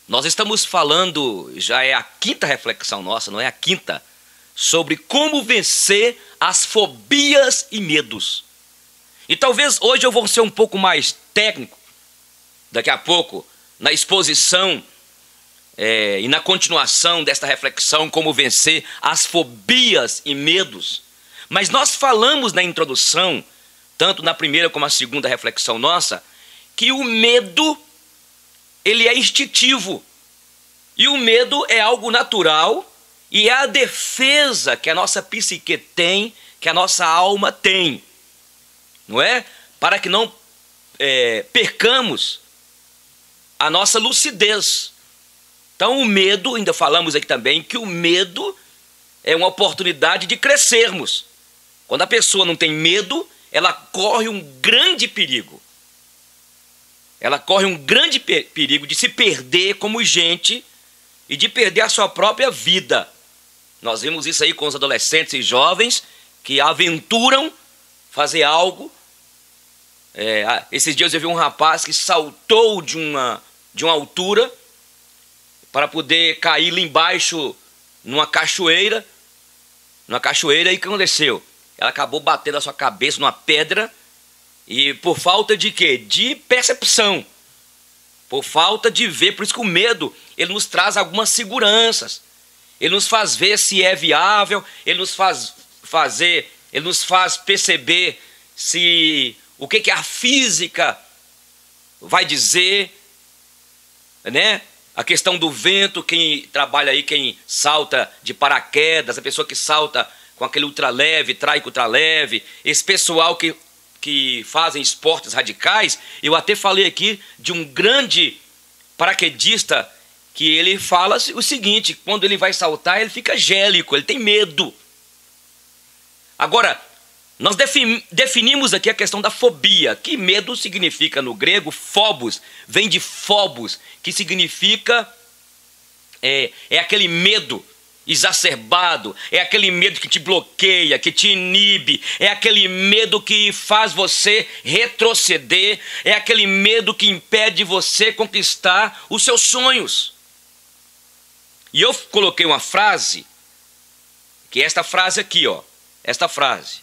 Nós estamos falando, já é a quinta reflexão nossa, não é a quinta, sobre como vencer as fobias e medos. E talvez hoje eu vou ser um pouco mais técnico, daqui a pouco, na exposição e na continuação desta reflexão, como vencer as fobias e medos. Mas nós falamos na introdução, tanto na primeira como na segunda reflexão nossa, que o medo, ele é instintivo. E o medo é algo natural e é a defesa que a nossa psique tem, que a nossa alma tem. Não é? Para que não percamos a nossa lucidez. Então o medo, ainda falamos aqui também, que o medo é uma oportunidade de crescermos. Quando a pessoa não tem medo, ela corre um grande perigo. Ela corre um grande perigo de se perder como gente e de perder a sua própria vida. Nós vimos isso aí com os adolescentes e jovens que aventuram fazer algo. Esses dias eu vi um rapaz que saltou de uma altura para poder cair lá embaixo numa cachoeira. E o que aconteceu? Ela acabou batendo a sua cabeça numa pedra. E por falta de quê? De percepção. Por falta de ver. Por isso que o medo, ele nos traz algumas seguranças. Ele nos faz ver se é viável. Ele nos faz perceber o que a física vai dizer, né? A questão do vento, quem trabalha aí, quem salta de paraquedas, a pessoa que salta com aquele ultraleve, traico ultraleve, esse pessoal que fazem esportes radicais. Eu até falei aqui de um grande paraquedista que ele fala o seguinte: quando ele vai saltar, ele fica gélico, ele tem medo. Agora, nós definimos aqui a questão da fobia, que medo significa no grego, phobos, vem de phobos, que significa é aquele medo exacerbado, é aquele medo que te bloqueia, que te inibe, é aquele medo que faz você retroceder, é aquele medo que impede você conquistar os seus sonhos. E eu coloquei uma frase, que é esta frase aqui, ó, esta frase: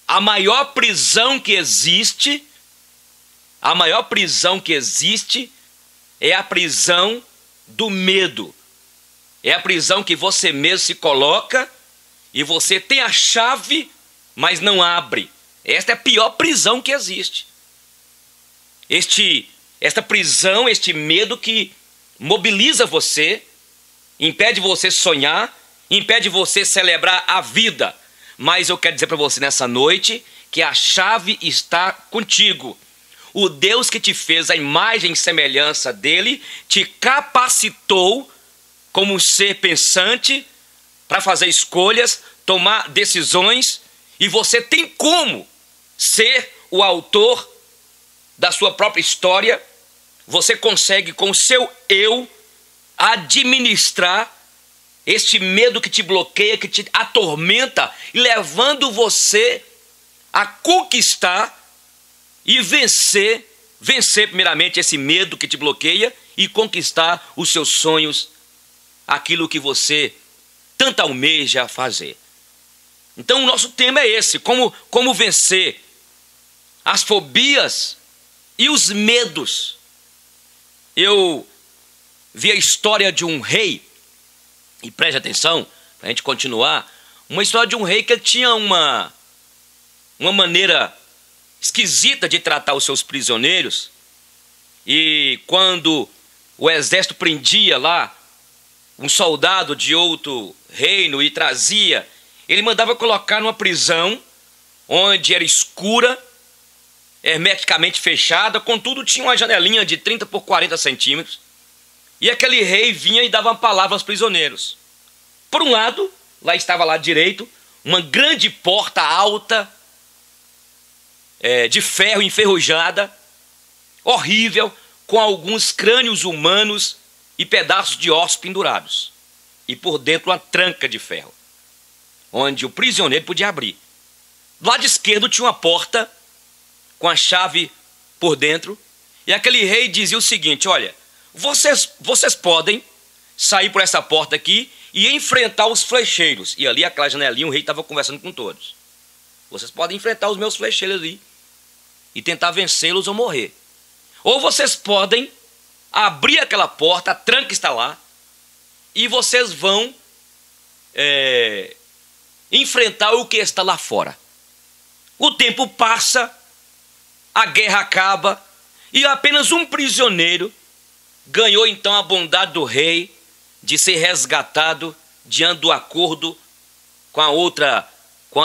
a maior prisão que existe é a prisão do medo. É a prisão que você mesmo se coloca e você tem a chave, mas não abre. Esta é a pior prisão que existe. Esta prisão, este medo que mobiliza você, impede você sonhar, impede você celebrar a vida. Mas eu quero dizer para você nessa noite que a chave está contigo. O Deus que te fez a imagem e semelhança dele te capacitou como um ser pensante para fazer escolhas, tomar decisões, e você tem como ser o autor da sua própria história. Você consegue com o seu eu administrar este medo que te bloqueia, que te atormenta, e levando você a conquistar e vencer primeiramente esse medo que te bloqueia e conquistar os seus sonhos, aquilo que você tanto almeja fazer. Então o nosso tema é esse: como vencer as fobias e os medos. Eu vi a história de um rei, e preste atenção, para a gente continuar, uma história de um rei que tinha uma maneira esquisita de tratar os seus prisioneiros. E quando o exército prendia lá um soldado de outro reino e trazia, ele mandava colocar numa prisão onde era escura, hermeticamente fechada, contudo tinha uma janelinha de 30 por 40 centímetros, e aquele rei vinha e dava uma palavra aos prisioneiros. Por um lado, lá estava lá direito, uma grande porta alta, de ferro enferrujada, horrível, com alguns crânios humanos e pedaços de ossos pendurados. E por dentro uma tranca de ferro, onde o prisioneiro podia abrir. Do lado esquerdo tinha uma porta com a chave por dentro. E aquele rei dizia o seguinte: olha, vocês podem sair por essa porta aqui e enfrentar os flecheiros. E ali, aquela janelinha, o rei estava conversando com todos. Vocês podem enfrentar os meus flecheiros ali e tentar vencê-los ou morrer. Ou vocês podem abrir aquela porta, a tranca está lá, e vocês vão enfrentar o que está lá fora. O tempo passa, a guerra acaba, e apenas um prisioneiro ganhou então a bondade do rei de ser resgatado diante do acordo com a outra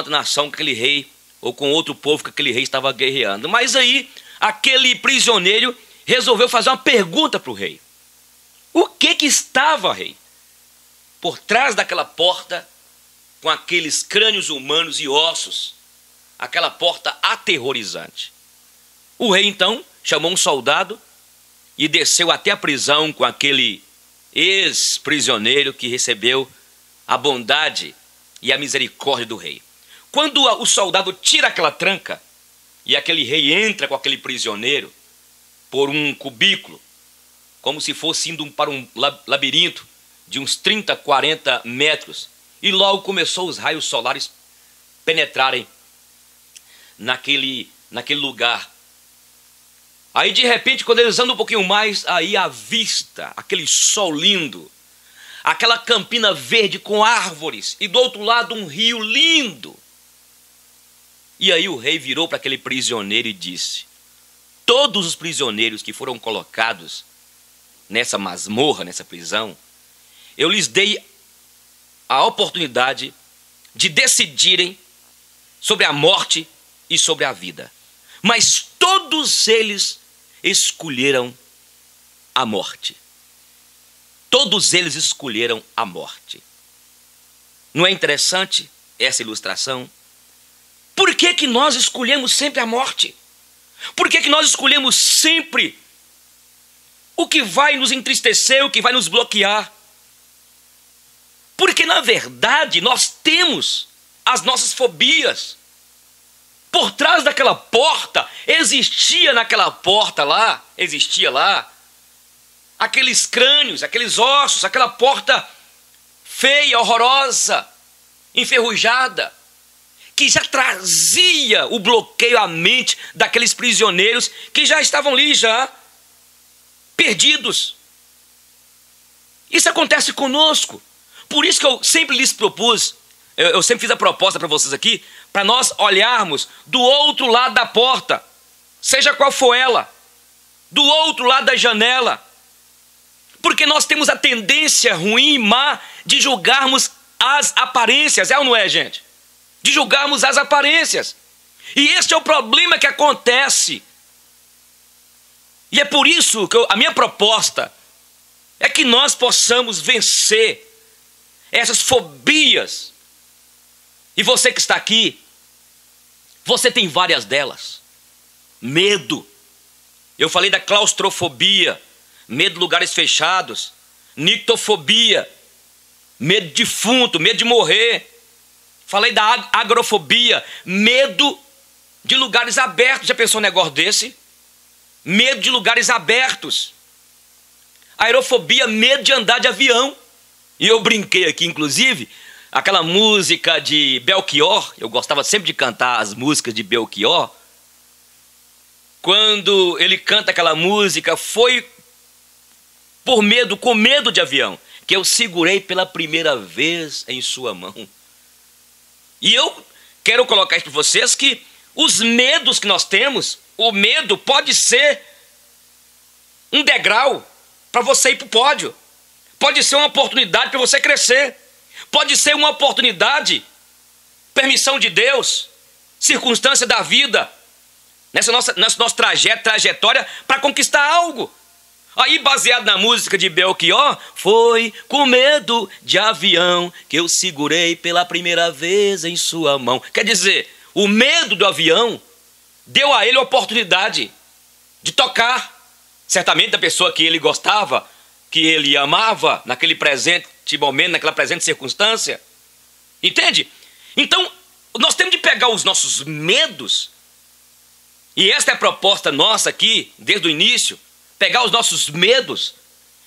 nação que aquele rei, ou com outro povo que aquele rei estava guerreando. Mas aí, aquele prisioneiro resolveu fazer uma pergunta para o rei. O que estava, rei, por trás daquela porta, com aqueles crânios humanos e ossos, aquela porta aterrorizante? O rei, então, chamou um soldado e desceu até a prisão com aquele ex-prisioneiro que recebeu a bondade e a misericórdia do rei. Quando o soldado tira aquela tranca e aquele rei entra com aquele prisioneiro por um cubículo, como se fosse indo para um labirinto de uns 30, 40 metros, e logo começou os raios solares penetrarem naquele lugar. Aí de repente, quando eles andam um pouquinho mais, aí a vista, aquele sol lindo, aquela campina verde com árvores, e do outro lado um rio lindo. E aí o rei virou para aquele prisioneiro e disse: todos os prisioneiros que foram colocados nessa masmorra, nessa prisão, eu lhes dei a oportunidade de decidirem sobre a morte e sobre a vida. Mas todos eles escolheram a morte. Todos eles escolheram a morte. Não é interessante essa ilustração? Por que nós escolhemos sempre a morte? Por que nós escolhemos sempre o que vai nos entristecer, o que vai nos bloquear? Porque, na verdade, nós temos as nossas fobias. Por trás daquela porta, existia lá, aqueles crânios, aqueles ossos, aquela porta feia, horrorosa, enferrujada, que já trazia o bloqueio à mente daqueles prisioneiros que já estavam ali, já perdidos. Isso acontece conosco. Por isso que eu sempre lhes propus, eu sempre fiz a proposta para vocês aqui, para nós olharmos do outro lado da porta, seja qual for ela, do outro lado da janela, porque nós temos a tendência ruim e má de julgarmos as aparências, é ou não é, gente? De julgarmos as aparências. E este é o problema que acontece. E é por isso que a minha proposta é que nós possamos vencer essas fobias. E você que está aqui, você tem várias delas. Medo. Eu falei da claustrofobia, medo de lugares fechados, nictofobia, medo de defunto, medo de morrer. Falei da agrofobia, medo de lugares abertos. Já pensou um negócio desse? Medo de lugares abertos. Aerofobia, medo de andar de avião. E eu brinquei aqui, inclusive, aquela música de Belchior. Eu gostava sempre de cantar as músicas de Belchior. Quando ele canta aquela música, foi por medo, com medo de avião, que eu segurei pela primeira vez em sua mão. E eu quero colocar isso para vocês, que os medos que nós temos, o medo pode ser um degrau para você ir para o pódio. Pode ser uma oportunidade para você crescer. Pode ser uma oportunidade, permissão de Deus, circunstância da vida, nessa nossa trajetória para conquistar algo. Aí, baseado na música de Belchior, foi com medo de avião que eu segurei pela primeira vez em sua mão. Quer dizer, o medo do avião deu a ele a oportunidade de tocar. Certamente a pessoa que ele gostava, que ele amava, naquele presente momento, naquela presente circunstância. Entende? Então, nós temos de pegar os nossos medos, e esta é a proposta nossa aqui, desde o início, pegar os nossos medos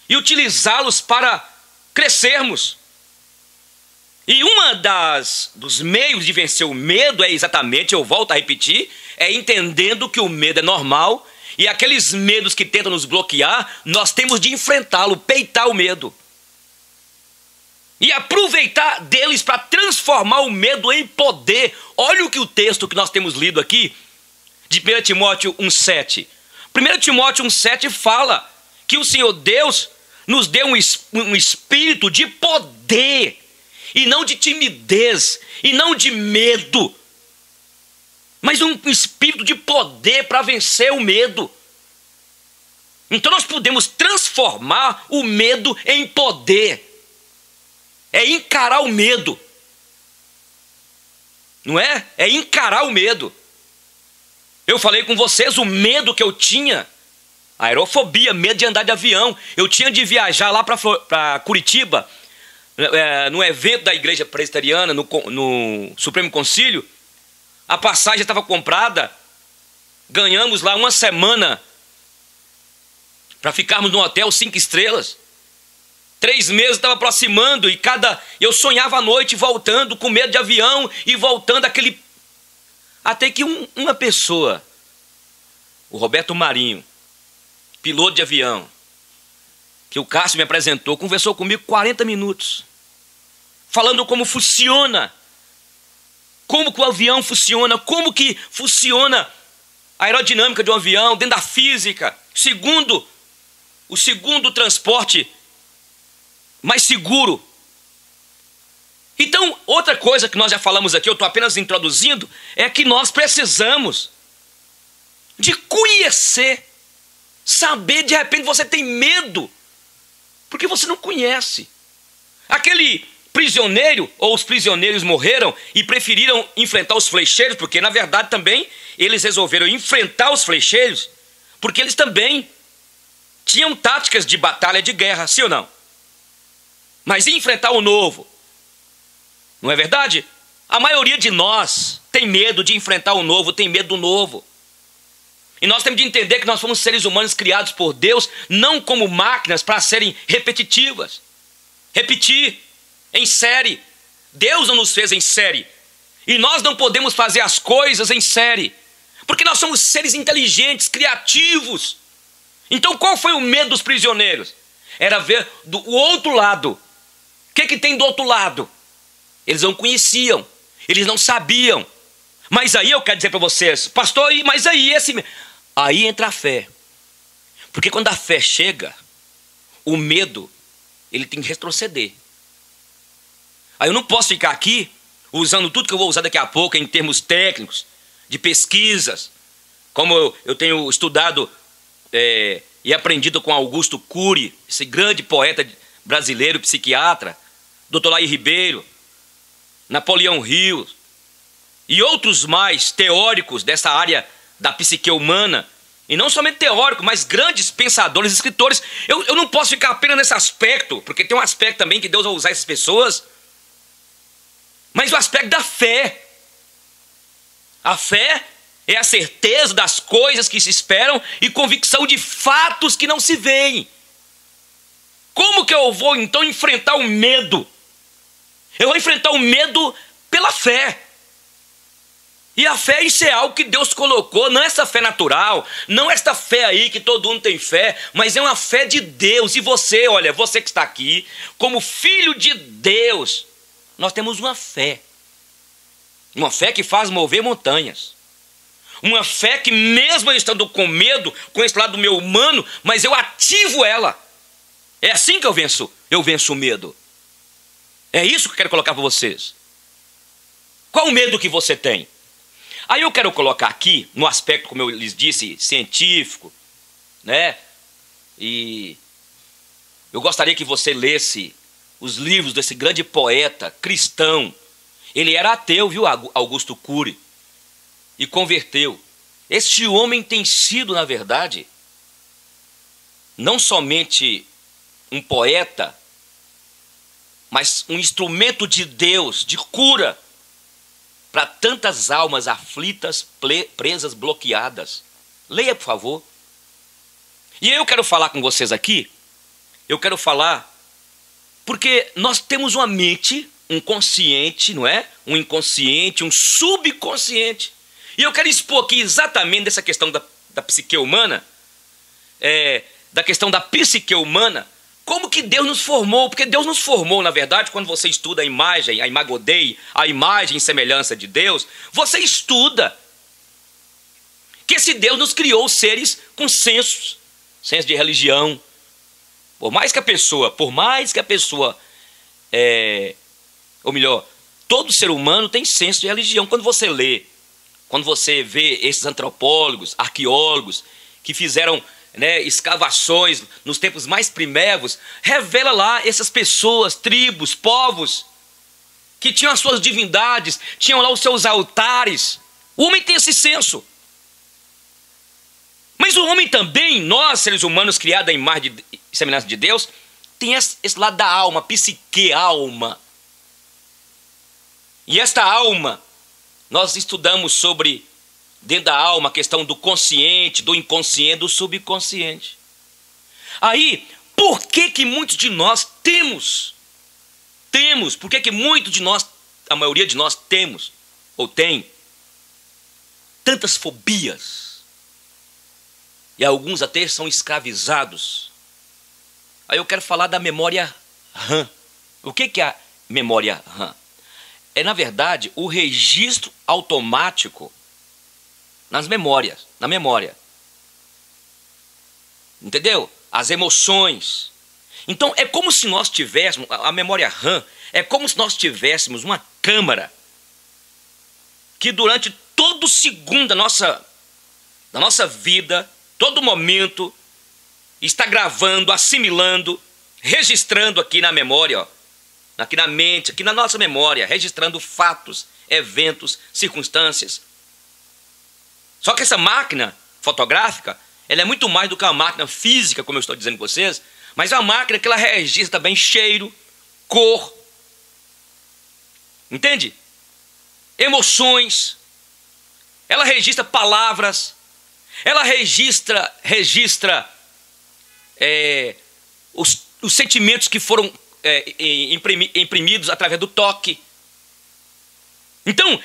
e utilizá-los para crescermos. E dos meios de vencer o medo é exatamente, eu volto a repetir, é entendendo que o medo é normal e aqueles medos que tentam nos bloquear, nós temos de enfrentá-lo, peitar o medo. E aproveitar deles para transformar o medo em poder. Olha o que o texto que nós temos lido aqui, de 1 Timóteo 1,7. 1 Timóteo 1,7 fala que o Senhor Deus nos deu um espírito de poder, e não de timidez, e não de medo, mas um espírito de poder para vencer o medo. Então nós podemos transformar o medo em poder. É encarar o medo. Não é? É encarar o medo. Eu falei com vocês o medo que eu tinha, aerofobia, medo de andar de avião. Eu tinha de viajar lá para Curitiba, no evento da igreja presbiteriana, no Supremo Concílio. A passagem estava comprada, ganhamos lá uma semana para ficarmos num hotel 5 estrelas. 3 meses estava aproximando e eu sonhava à noite voltando com medo de avião e voltando aquele... Até que uma pessoa, o Roberto Marinho, piloto de avião, que o Cássio me apresentou, conversou comigo 40 minutos, falando como funciona, como que o avião funciona, como que funciona a aerodinâmica de um avião, dentro da física, o segundo transporte mais seguro. Então, outra coisa que nós já falamos aqui, eu estou apenas introduzindo, é que nós precisamos de conhecer, saber. De repente você tem medo, porque você não conhece. Aquele prisioneiro, ou os prisioneiros morreram e preferiram enfrentar os flecheiros, porque na verdade também eles resolveram enfrentar os flecheiros, porque eles também tinham táticas de batalha, de guerra, sim ou não? Mas e enfrentar o novo? Não é verdade? A maioria de nós tem medo de enfrentar o novo, tem medo do novo. E nós temos de entender que nós fomos seres humanos criados por Deus, não como máquinas para serem repetitivas. Repetir em série. Deus não nos fez em série. E nós não podemos fazer as coisas em série, porque nós somos seres inteligentes, criativos. Então qual foi o medo dos prisioneiros? Era ver o outro lado. O que tem do outro lado? Eles não conheciam, eles não sabiam. Mas aí eu quero dizer para vocês, pastor, mas aí aí entra a fé. Porque quando a fé chega, o medo, ele tem que retroceder. Aí eu não posso ficar aqui usando tudo que eu vou usar daqui a pouco em termos técnicos, de pesquisas, como eu tenho estudado e aprendido com Augusto Cury, esse grande poeta brasileiro, psiquiatra, Dr. Laí Ribeiro, Napoleão Hill e outros mais teóricos dessa área da psique humana, e não somente teóricos, mas grandes pensadores, escritores. Eu não posso ficar apenas nesse aspecto, porque tem um aspecto também que Deus vai usar essas pessoas, mas o aspecto da fé. A fé é a certeza das coisas que se esperam e convicção de fatos que não se veem. Como que eu vou então enfrentar o medo? Eu vou enfrentar o medo pela fé. E a fé, isso é algo que Deus colocou, não é essa fé natural, não é esta fé aí que todo mundo tem fé, mas é uma fé de Deus. E você, olha, você que está aqui, como filho de Deus, nós temos uma fé que faz mover montanhas. Uma fé que mesmo eu estando com medo, com esse lado meu humano, mas eu ativo ela. É assim que eu venço o medo. É isso que eu quero colocar para vocês. Qual o medo que você tem? Aí eu quero colocar aqui, no aspecto, como eu lhes disse, científico, né? E eu gostaria que você lesse os livros desse grande poeta cristão. Ele era ateu, viu, Augusto Cury, e converteu. Este homem tem sido, na verdade, não somente um poeta, mas um instrumento de Deus, de cura, para tantas almas aflitas, presas, bloqueadas. Leia, por favor. E eu quero falar com vocês aqui eu quero falar, porque nós temos uma mente, um consciente, não é? Um inconsciente, um subconsciente. E eu quero expor aqui exatamente dessa questão da psique humana, da questão da psique humana, como que Deus nos formou. Porque Deus nos formou, na verdade, quando você estuda a imagem, a imago Dei, a imagem e semelhança de Deus, você estuda que esse Deus nos criou seres com senso de religião. Por mais que a pessoa, ou melhor, todo ser humano tem senso de religião. Quando você vê esses antropólogos, arqueólogos, que fizeram, né, escavações nos tempos mais primérvios, revela lá essas pessoas, tribos, povos, que tinham as suas divindades, tinham lá os seus altares. O homem tem esse senso. Mas o homem também, nós seres humanos criados à imagem e semelhança de Deus, tem esse lado da alma, psique, alma. E esta alma, nós estudamos sobre, dentro da alma, a questão do consciente, do inconsciente, do subconsciente. Aí, por que muitos de nós temos, por que muitos de nós, a maioria de nós temos, ou tem, tantas fobias? E alguns até são escravizados. Aí eu quero falar da memória RAM. O que é a memória RAM? É, na verdade, o registro automático na memória. Entendeu? As emoções. Então, é como se nós tivéssemos, a memória RAM, é como se nós tivéssemos uma câmara que durante todo segundo da nossa vida, todo momento, está gravando, assimilando, registrando aqui na memória, ó, aqui na mente, aqui na nossa memória, registrando fatos, eventos, circunstâncias. Só que essa máquina fotográfica, ela é muito mais do que uma máquina física, como eu estou dizendo com vocês, mas é uma máquina que ela registra também cheiro, cor, entende? Emoções, ela registra palavras, ela registra os sentimentos que foram imprimidos através do toque. Então,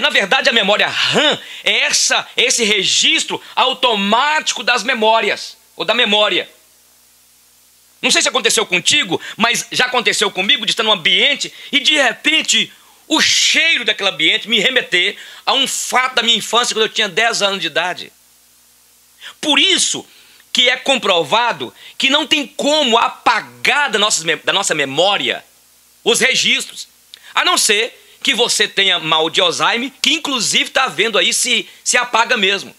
na verdade, a memória RAM é esse registro automático das memórias, ou da memória. Não sei se aconteceu contigo, mas já aconteceu comigo de estar num ambiente e, de repente, o cheiro daquele ambiente me remeter a um fato da minha infância quando eu tinha 10 anos de idade. Por isso que é comprovado que não tem como apagar da nossa memória os registros, a não ser que você tenha mal de Alzheimer, que inclusive está vendo aí se apaga mesmo.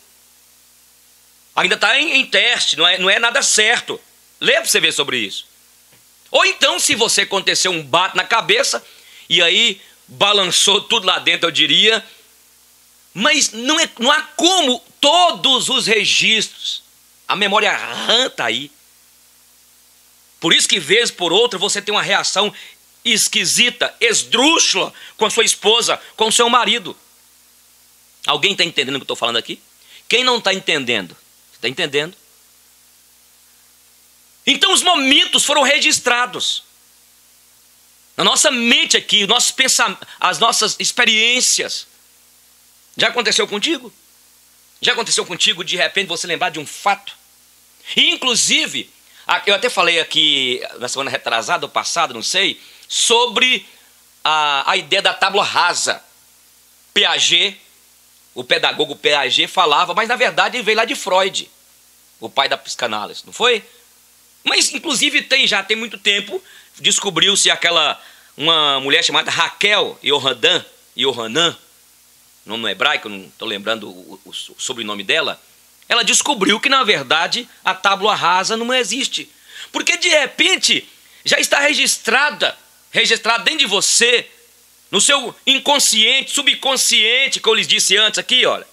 Ainda está em teste, não é nada certo. Lê para você ver sobre isso. Ou então, se você aconteceu um bate na cabeça, e aí balançou tudo lá dentro, eu diria, mas não há como todos os registros. A memória RAM está aí. Por isso que, vez por outra, você tem uma reação esquisita, esdrúxula com a sua esposa, com o seu marido. Alguém está entendendo o que eu estou falando aqui? Quem não está entendendo? Você está entendendo? Então os momentos foram registrados na nossa mente aqui, os nossos pensamentos, as nossas experiências. Já aconteceu contigo? Já aconteceu contigo de repente você lembrar de um fato? E inclusive, eu até falei aqui na semana retrasada ou passada, não sei, sobre a ideia da tábua rasa. Piaget, o pedagogo Piaget falava, mas na verdade ele veio lá de Freud, o pai da psicanálise, não foi? Mas inclusive já tem muito tempo, descobriu-se uma mulher chamada Raquel Yohanan, nome no hebraico, não estou lembrando o sobrenome dela. Ela descobriu que na verdade a tábua rasa não existe, porque de repente já está registrado dentro de você, no seu inconsciente, subconsciente, que eu lhes disse antes aqui, olha,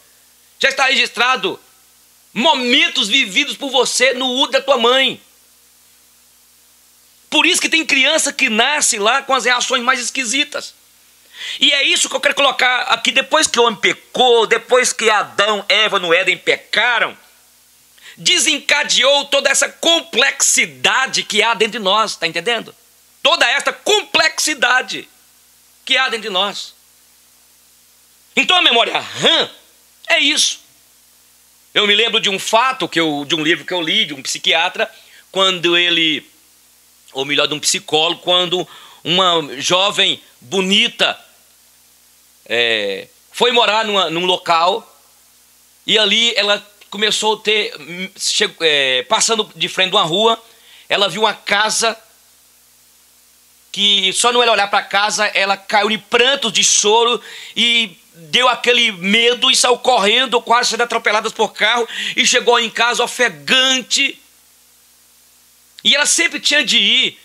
já está registrado momentos vividos por você no útero da tua mãe. Por isso que tem criança que nasce lá com as reações mais esquisitas. E é isso que eu quero colocar aqui. Depois que o homem pecou, depois que Adão e Eva no Éden pecaram, desencadeou toda essa complexidade que há dentro de nós, está entendendo? Toda esta complexidade que há dentro de nós. Então a memória RAM é isso. Eu me lembro de um fato, de um livro que eu li, de um psiquiatra, quando ele, ou melhor, de um psicólogo, quando uma jovem bonita foi morar num local, e ali ela começou a ter, passando de frente de uma rua, ela viu uma casa que só no ela olhar para a casa, ela caiu em prantos de choro e deu aquele medo e saiu correndo, quase sendo atropelada por carro, e chegou em casa ofegante. E ela sempre tinha de ir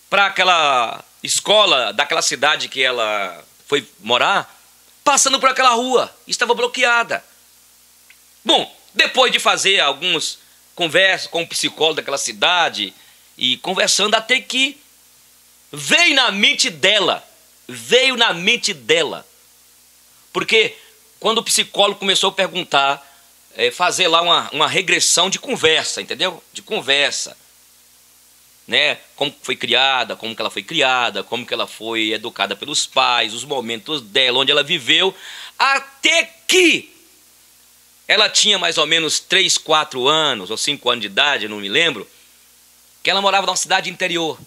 para aquela escola daquela cidade que ela foi morar, passando por aquela rua, estava bloqueada. Bom, depois de fazer algumas conversas com o psicólogo daquela cidade, e conversando até que veio na mente dela, porque quando o psicólogo começou a perguntar, fazer lá uma regressão de conversa, entendeu? De conversa, né? Como foi criada, como que ela foi criada, como que ela foi educada pelos pais, os momentos dela, onde ela viveu, até que ela tinha mais ou menos 3, 4 anos, ou 5 anos de idade, não me lembro, que ela morava numa cidade interior.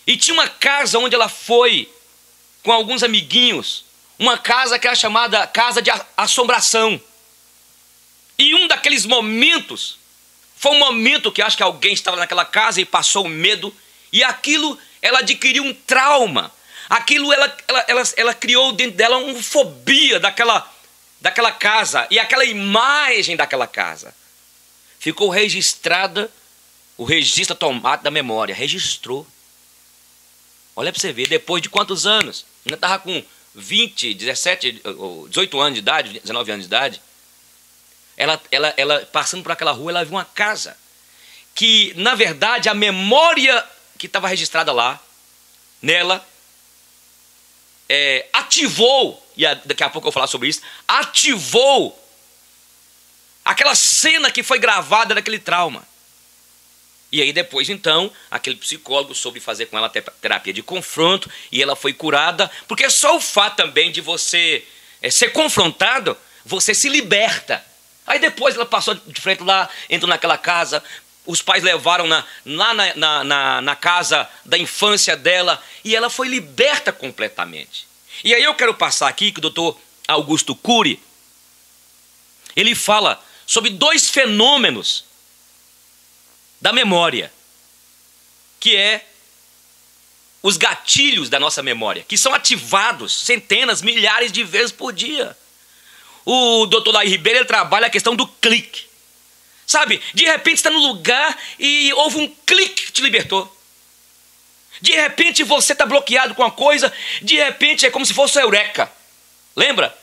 E tinha uma casa onde ela foi com alguns amiguinhos, uma casa que era chamada casa de assombração. E um daqueles momentos, foi um momento que acho que alguém estava naquela casa e passou o medo, e aquilo, ela adquiriu um trauma. Aquilo, ela criou dentro dela uma fobia daquela casa, e aquela imagem daquela casa ficou registrada, o registro automático da memória, registrou. Olha para você ver, depois de quantos anos? Ainda estava com 20, 17, 18 anos de idade, 19 anos de idade. Ela passando por aquela rua, ela viu uma casa que, na verdade, a memória que estava registrada lá, nela, ativou, e daqui a pouco eu vou falar sobre isso, ativou aquela cena que foi gravada daquele trauma. E aí depois, então, aquele psicólogo soube fazer com ela terapia de confronto, e ela foi curada, porque só o fato também de você ser confrontado, você se liberta. Aí depois ela passou de frente lá, entrou naquela casa, os pais levaram lá na casa da infância dela, e ela foi liberta completamente. E aí eu quero passar aqui que o doutor Augusto Cury, ele fala sobre 2 fenômenos da memória, que é os gatilhos da nossa memória, que são ativados centenas, milhares de vezes por dia. O doutor Laí Ribeiro, ele trabalha a questão do clique. Sabe, de repente você está no lugar e houve um clique que te libertou. De repente você está bloqueado com uma coisa, de repente é como se fosse o eureka. Lembra?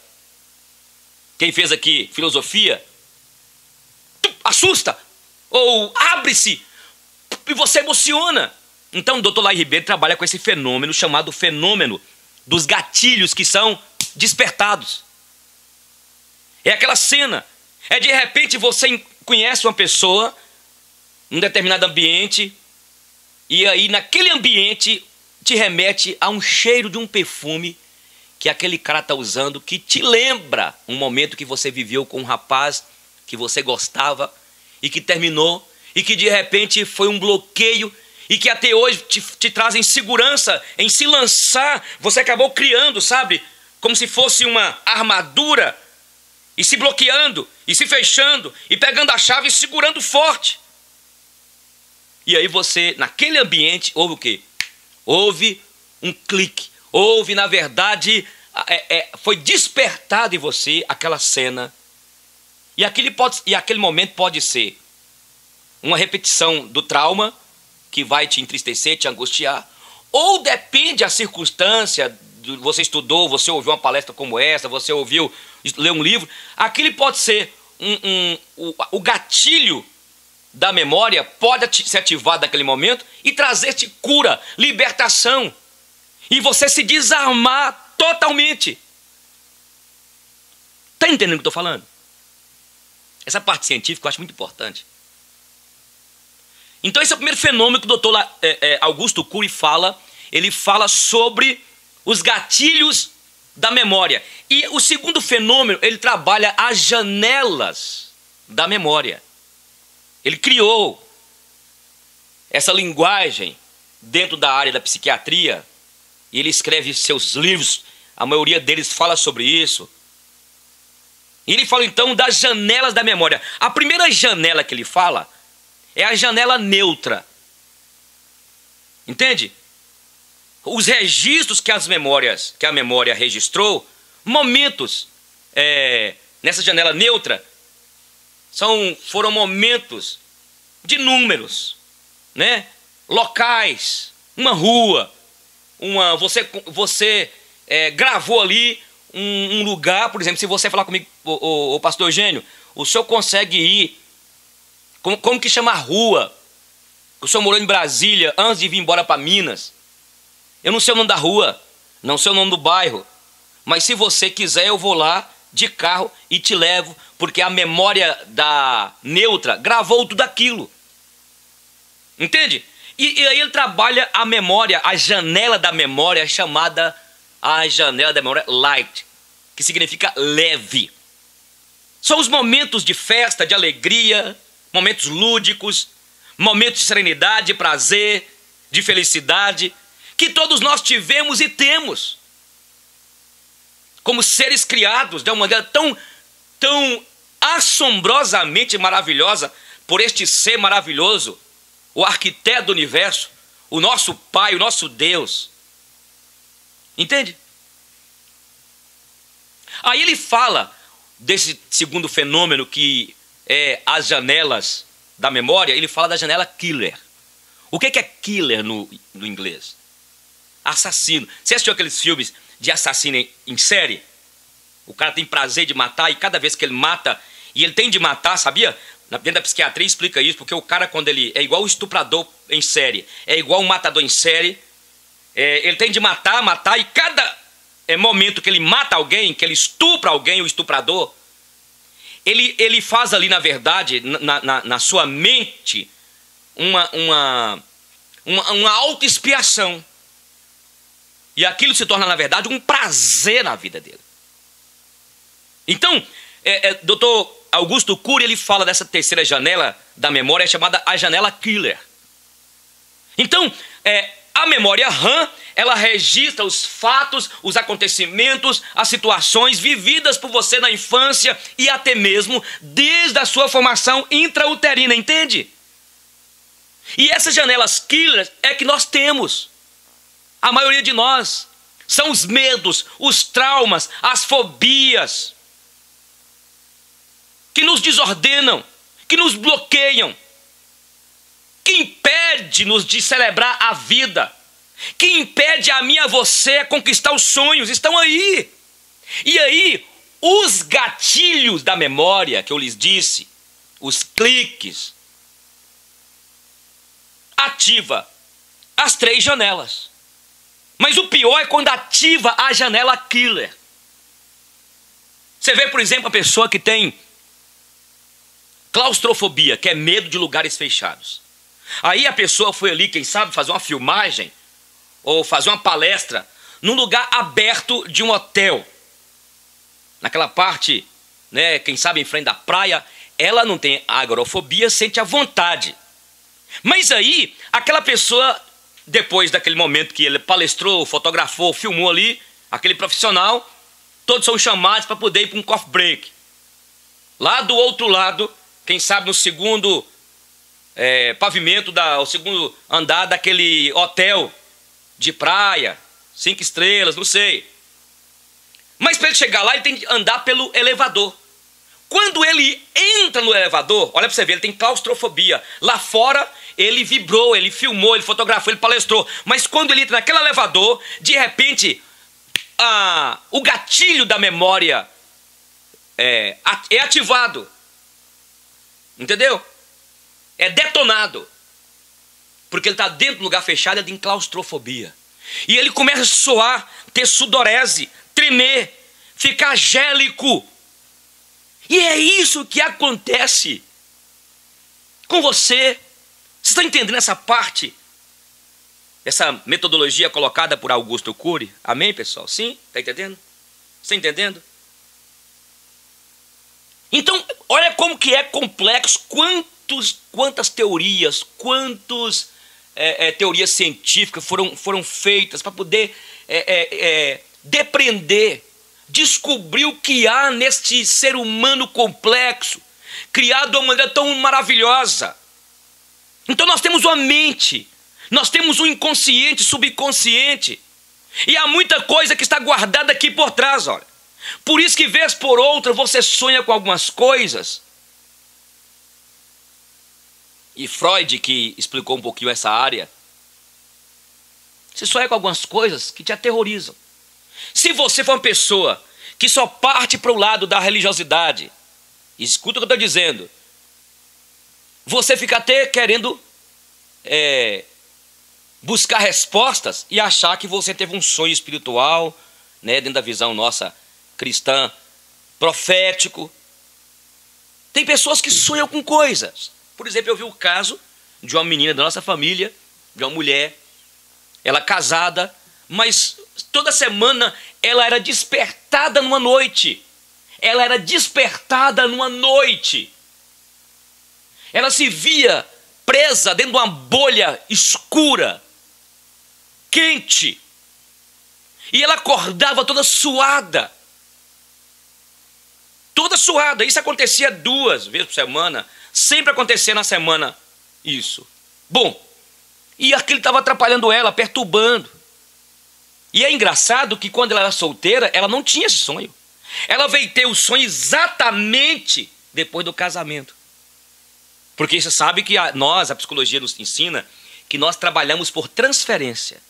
Quem fez aqui filosofia, assusta, ou abre-se, e você emociona. Então o doutor Laí Ribeiro trabalha com esse fenômeno chamado fenômeno dos gatilhos que são despertados. É aquela cena, de repente você conhece uma pessoa, num determinado ambiente, e aí naquele ambiente te remete a um cheiro de um perfume que aquele cara está usando, que te lembra um momento que você viveu com um rapaz que você gostava, e que terminou, e que de repente foi um bloqueio, e que até hoje te traz insegurança em se lançar. Você acabou criando, sabe, como se fosse uma armadura, e se bloqueando, e se fechando, e pegando a chave e segurando forte. E aí você, naquele ambiente, houve o quê? Houve um clique, houve, na verdade, foi despertado em você aquela cena. E aquele momento pode ser uma repetição do trauma, que vai te entristecer, te angustiar, ou depende da circunstância, você estudou, você ouviu uma palestra como essa, você leu um livro, aquele pode ser o gatilho da memória, pode ser ativado naquele momento e trazer-te cura, libertação, e você se desarmar totalmente. Está entendendo o que eu estou falando? Essa parte científica eu acho muito importante. Então esse é o primeiro fenômeno que o doutor Augusto Cury fala. Ele fala sobre os gatilhos da memória. E o segundo fenômeno, ele trabalha as janelas da memória. Ele criou essa linguagem dentro da área da psiquiatria. E ele escreve seus livros, a maioria deles fala sobre isso. E ele fala então das janelas da memória. A primeira janela que ele fala é a janela neutra. Entende? Os registros que a memória registrou, momentos nessa janela neutra, foram momentos de números, né? Locais, uma rua, você gravou ali um lugar, por exemplo, se você falar comigo, o pastor Eugênio, o senhor consegue ir, como que chama a rua? O senhor morou em Brasília antes de vir embora para Minas. Eu não sei o nome da rua, não sei o nome do bairro, mas se você quiser eu vou lá de carro e te levo, porque a memória da neutra gravou tudo aquilo. Entende? E aí ele trabalha a memória, a janela da memória chamada a janela da memória light, que significa leve. São os momentos de festa, de alegria, momentos lúdicos, momentos de serenidade, de prazer, de felicidade, que todos nós tivemos e temos. Como seres criados de uma maneira tão assombrosamente maravilhosa por este ser maravilhoso, o arquiteto do universo, o nosso Pai, o nosso Deus. Entende? Aí ele fala desse segundo fenômeno que é as janelas da memória, ele fala da janela killer. O que é killer no inglês? Assassino. Você assistiu aqueles filmes de assassino em série? O cara tem prazer de matar e cada vez que ele mata, e ele tem de matar, sabia? Dentro da psiquiatria explica isso, porque o cara quando ele é igual o estuprador em série, é igual um matador em série, ele tem de matar, e cada momento que ele mata alguém, que ele estupra alguém, o estuprador, ele faz ali na verdade, na sua mente, uma autoexpiação. E aquilo se torna, na verdade, um prazer na vida dele. Então, doutor Augusto Cury, ele fala dessa terceira janela da memória, chamada a janela killer. Então, a memória RAM, ela registra os fatos, os acontecimentos, as situações vividas por você na infância e até mesmo desde a sua formação intrauterina, entende? E essas janelas killer é que nós temos. A maioria de nós são os medos, os traumas, as fobias que nos desordenam, que nos bloqueiam, que impede-nos de celebrar a vida, que impede a mim e a você a conquistar os sonhos, estão aí. E aí, os gatilhos da memória que eu lhes disse, os cliques, ativa as três janelas. Mas o pior é quando ativa a janela killer. Você vê, por exemplo, a pessoa que tem claustrofobia, que é medo de lugares fechados. Aí a pessoa foi ali, quem sabe, fazer uma filmagem ou fazer uma palestra num lugar aberto de um hotel. Naquela parte, né, quem sabe em frente da praia, ela não tem agorafobia, sente a vontade. Mas aí, aquela pessoa, depois daquele momento que ele palestrou, fotografou, filmou ali, aquele profissional, todos são chamados para poder ir para um coffee break. Lá do outro lado, quem sabe no segundo pavimento, o segundo andar daquele hotel de praia, 5 estrelas, não sei. Mas para ele chegar lá, ele tem que andar pelo elevador. Quando ele entra no elevador, olha para você ver, ele tem claustrofobia. Lá fora, ele vibrou, ele filmou, ele fotografou, ele palestrou. Mas quando ele entra naquele elevador, de repente, o gatilho da memória é ativado. Entendeu? É detonado. Porque ele está dentro do lugar fechado, ele tem claustrofobia. E ele começa a suar, ter sudorese, tremer, ficar gélico. E é isso que acontece com você. Você está entendendo essa parte? Essa metodologia colocada por Augusto Cury? Amém, pessoal? Sim? Está entendendo? Está entendendo? Então, olha como que é complexo. Quantas teorias, teorias científicas foram feitas para poder depreender, descobrir o que há neste ser humano complexo, criado de uma maneira tão maravilhosa. Então nós temos uma mente, nós temos um inconsciente, subconsciente, e há muita coisa que está guardada aqui por trás, olha. Por isso que vez por outra você sonha com algumas coisas. E Freud, que explicou um pouquinho essa área, você sonha com algumas coisas que te aterrorizam. Se você for uma pessoa que só parte para o lado da religiosidade, escuta o que eu estou dizendo, você fica até querendo buscar respostas e achar que você teve um sonho espiritual, né, dentro da visão nossa cristã, profético. Tem pessoas que sonham com coisas. Por exemplo, eu vi o caso de uma menina da nossa família, de uma mulher, ela casada, mas toda semana ela era despertada numa noite. Ela era despertada numa noite. Ela se via presa dentro de uma bolha escura, quente. E ela acordava toda suada. Toda suada. Isso acontecia 2 vezes por semana. Sempre acontecia na semana isso. Bom, e aquilo estava atrapalhando ela, perturbando. E é engraçado que quando ela era solteira, ela não tinha esse sonho. Ela veio ter o sonho exatamente depois do casamento. Porque você sabe que a psicologia nos ensina que nós trabalhamos por transferência.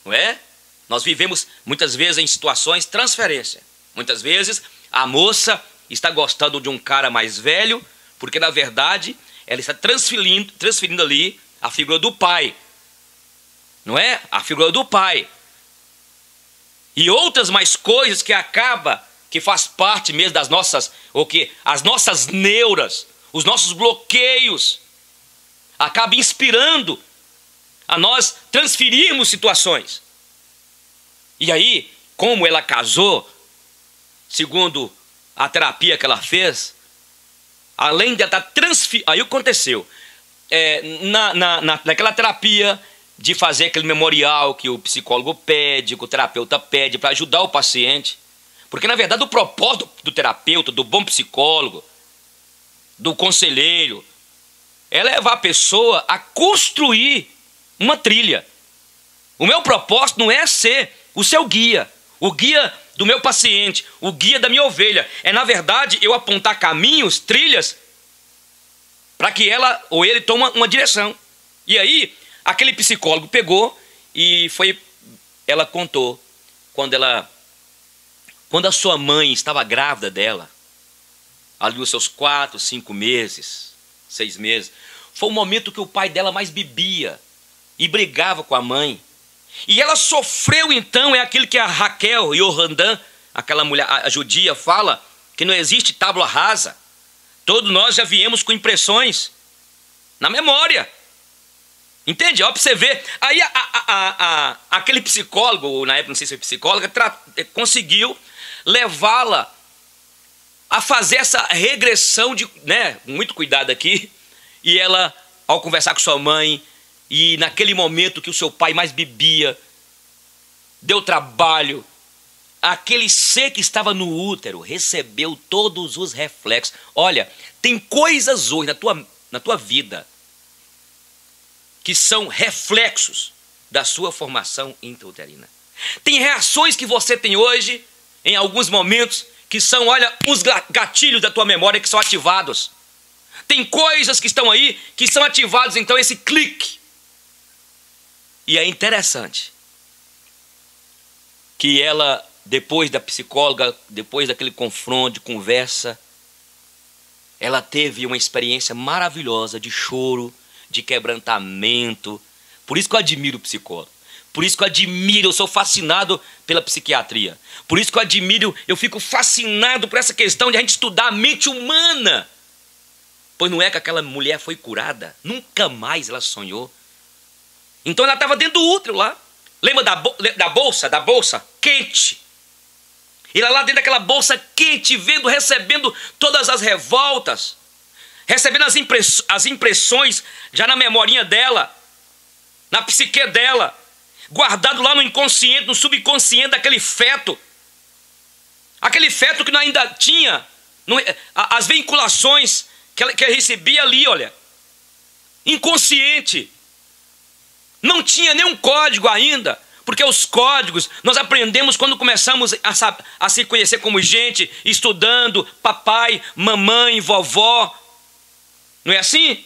Não é? Nós vivemos muitas vezes em situações de transferência. Muitas vezes a moça está gostando de um cara mais velho, porque na verdade ela está transferindo ali a figura do pai. Não é? A figura do pai. E outras mais coisas que faz parte mesmo das nossas, as nossas neuras, os nossos bloqueios, acaba inspirando a nós transferirmos situações. E aí, como ela casou, segundo a terapia que ela fez, além de ela estar transferindo, aí o que aconteceu? Naquela terapia de fazer aquele memorial que o psicólogo pede, que o terapeuta pede para ajudar o paciente, porque na verdade o propósito do terapeuta, do bom psicólogo, do conselheiro, é levar a pessoa a construir uma trilha. O meu propósito não é ser o seu guia, o guia do meu paciente, o guia da minha ovelha. É, na verdade, eu apontar caminhos, trilhas, para que ela ou ele tome uma direção. E aí, aquele psicólogo pegou e ela contou, quando a sua mãe estava grávida dela, ali nos seus 4, 5 meses, 6 meses, foi o momento que o pai dela mais bebia e brigava com a mãe. E ela sofreu então, é aquilo que a Raquel Yohandan, aquela mulher, a judia, fala, que não existe tábua rasa. Todos nós já viemos com impressões na memória. Entende? Ó, pra você ver. Aí aquele psicólogo, na época não sei se foi psicóloga, conseguiu levá-la a fazer essa regressão de, né, muito cuidado aqui. E ela, ao conversar com sua mãe, e naquele momento que o seu pai mais bebia, deu trabalho, aquele ser que estava no útero recebeu todos os reflexos. Olha, tem coisas hoje na tua vida que são reflexos da sua formação intrauterina. Tem reações que você tem hoje, em alguns momentos, que são, olha, os gatilhos da tua memória que são ativados. Tem coisas que estão aí que são ativados, então, esse clique. E é interessante que ela, depois da psicóloga, depois daquele confronto, de conversa, ela teve uma experiência maravilhosa de choro, de quebrantamento. Por isso que eu admiro o psicólogo. Por isso que eu admiro, eu sou fascinado pela psiquiatria. Por isso que eu admiro, eu fico fascinado por essa questão de a gente estudar a mente humana. Pois não é que aquela mulher foi curada? Nunca mais ela sonhou. Então ela estava dentro do útero lá. Lembra da bolsa quente? E ela lá dentro daquela bolsa quente, vendo, recebendo todas as revoltas, recebendo as impressões já na memorinha dela, na psique dela, guardado lá no inconsciente, no subconsciente daquele feto. Aquele feto que não ainda tinha as vinculações que ela recebia ali, olha. Inconsciente. Não tinha nenhum código ainda. Porque os códigos nós aprendemos quando começamos a se conhecer como gente, estudando papai, mamãe, vovó. Não é assim?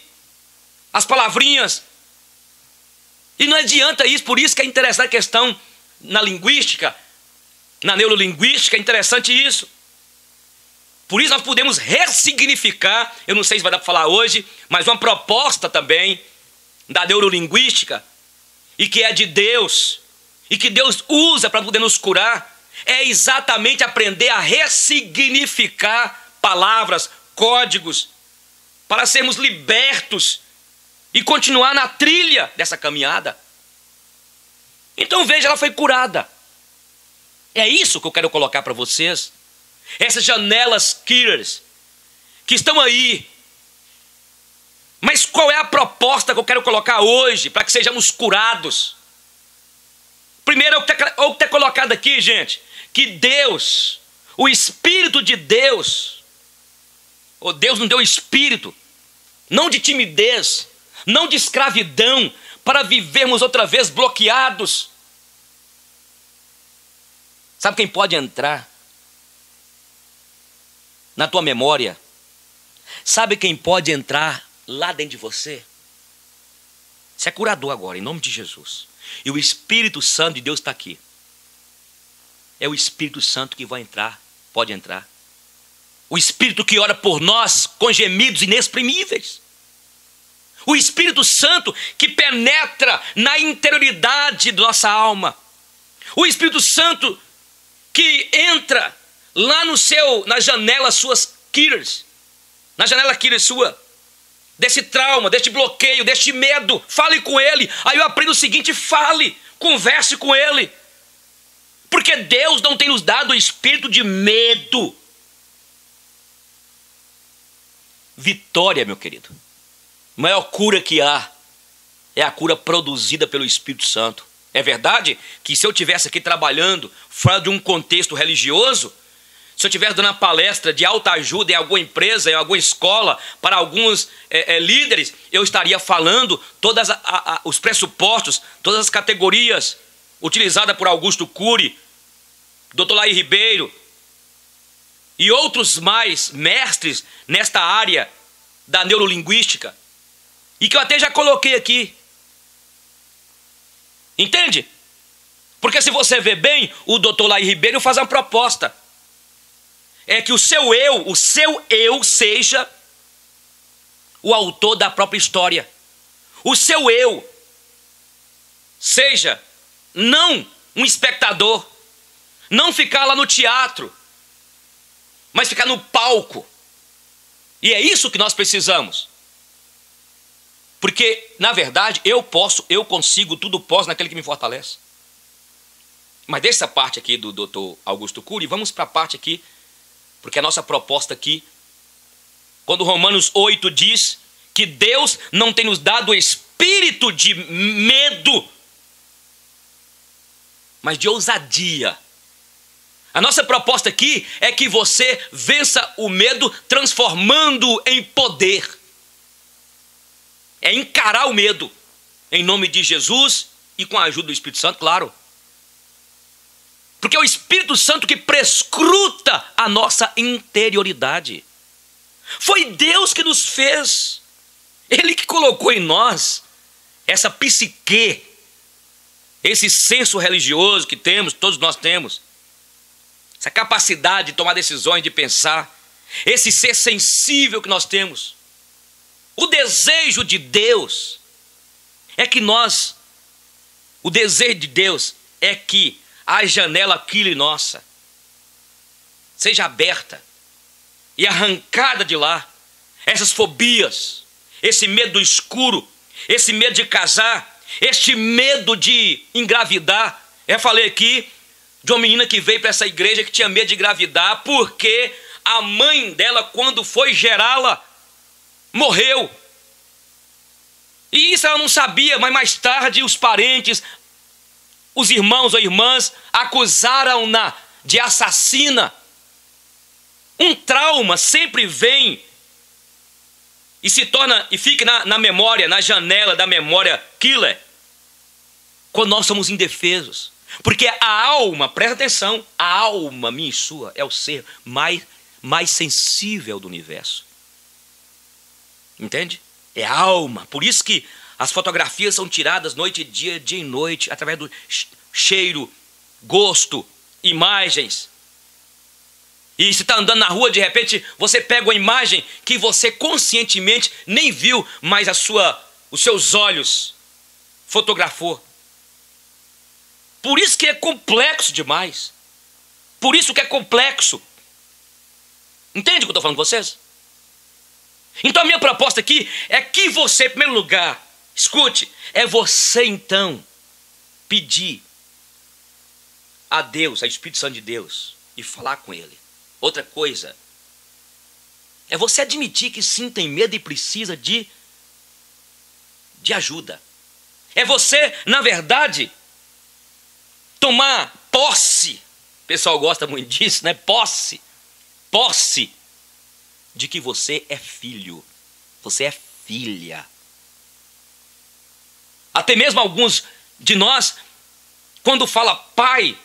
As palavrinhas. E não adianta isso, por isso que é interessante a questão na linguística, na neurolinguística, é interessante isso. Por isso nós podemos ressignificar, eu não sei se vai dar para falar hoje, mas uma proposta também da neurolinguística, e que é de Deus, e que Deus usa para poder nos curar, é exatamente aprender a ressignificar palavras, códigos, para sermos libertos e continuar na trilha dessa caminhada. Então veja, ela foi curada. É isso que eu quero colocar para vocês. Essas janelas killers que estão aí. Mas qual é a proposta que eu quero colocar hoje para que sejamos curados? Primeiro, o que está colocado aqui, gente, que Deus, o Espírito de Deus, Deus não deu espírito, não de timidez, não de escravidão, para vivermos outra vez bloqueados. Sabe quem pode entrar na tua memória? Sabe quem pode entrar lá dentro de você? Você é curador agora, em nome de Jesus. E o Espírito Santo de Deus está aqui. É o Espírito Santo que vai entrar, pode entrar. O Espírito que ora por nós com gemidos inexprimíveis. O Espírito Santo que penetra na interioridade da nossa alma. O Espírito Santo que entra lá na janela suas killers. Na janela killer sua. Desse trauma, deste bloqueio, deste medo. Fale com ele. Aí eu aprendo o seguinte: fale, converse com ele. Porque Deus não tem nos dado o espírito de medo. Vitória, meu querido. A maior cura que há é a cura produzida pelo Espírito Santo. É verdade que se eu estivesse aqui trabalhando fora de um contexto religioso, se eu estivesse dando uma palestra de alta ajuda em alguma empresa, em alguma escola, para alguns líderes, eu estaria falando todos os pressupostos, todas as categorias utilizadas por Augusto Cury, Dr. Laí Ribeiro e outros mais mestres nesta área da neurolinguística, e que eu até já coloquei aqui. Entende? Porque se você vê bem, o Dr. Laí Ribeiro faz uma proposta. É que o seu eu seja o autor da própria história. O seu eu seja não um espectador, não ficar lá no teatro, mas ficar no palco. E é isso que nós precisamos. Porque, na verdade, eu consigo, tudo posso naquele que me fortalece. Mas deixa essa parte aqui do Dr. Augusto Cury, vamos para a parte aqui, porque a nossa proposta aqui, quando Romanos 8 diz que Deus não tem nos dado o espírito de medo, mas de ousadia. A nossa proposta aqui é que você vença o medo transformando em poder. É encarar o medo em nome de Jesus e com a ajuda do Espírito Santo, claro. Porque é o Espírito Santo que prescruta a nossa interioridade. Foi Deus que nos fez. Ele que colocou em nós essa psique, esse senso religioso que temos, todos nós temos. Essa capacidade de tomar decisões, de pensar. Esse ser sensível que nós temos. O desejo de Deus é que nós O desejo de Deus é que a janela killer nossa seja aberta e arrancada de lá essas fobias, esse medo do escuro, esse medo de casar, este medo de engravidar. Eu falei aqui de uma menina que veio para essa igreja que tinha medo de engravidar porque a mãe dela, quando foi gerá-la, morreu. E isso ela não sabia, mas mais tarde os parentes, os irmãos ou irmãs acusaram-na de assassina. Um trauma sempre vem e se torna e fica na memória, na janela da memória killer, quando nós somos indefesos. Porque a alma, presta atenção, a alma minha e sua é o ser mais sensível do universo. Entende? É a alma. Por isso que as fotografias são tiradas noite e dia, dia e noite, através do cheiro, gosto, imagens. E se está andando na rua, de repente, você pega uma imagem que você conscientemente nem viu, mas os seus olhos fotografou. Por isso que é complexo demais. Por isso que é complexo. Entende o que eu estou falando com vocês? Então a minha proposta aqui é que você, em primeiro lugar, escute, é você então pedir a Deus, a Espírito Santo de Deus, e falar com Ele. Outra coisa, é você admitir que sim, tem medo e precisa de ajuda. É você, na verdade, tomar posse, o pessoal gosta muito disso, né? Posse de que você é filho, você é filha. Até mesmo alguns de nós, quando fala pai,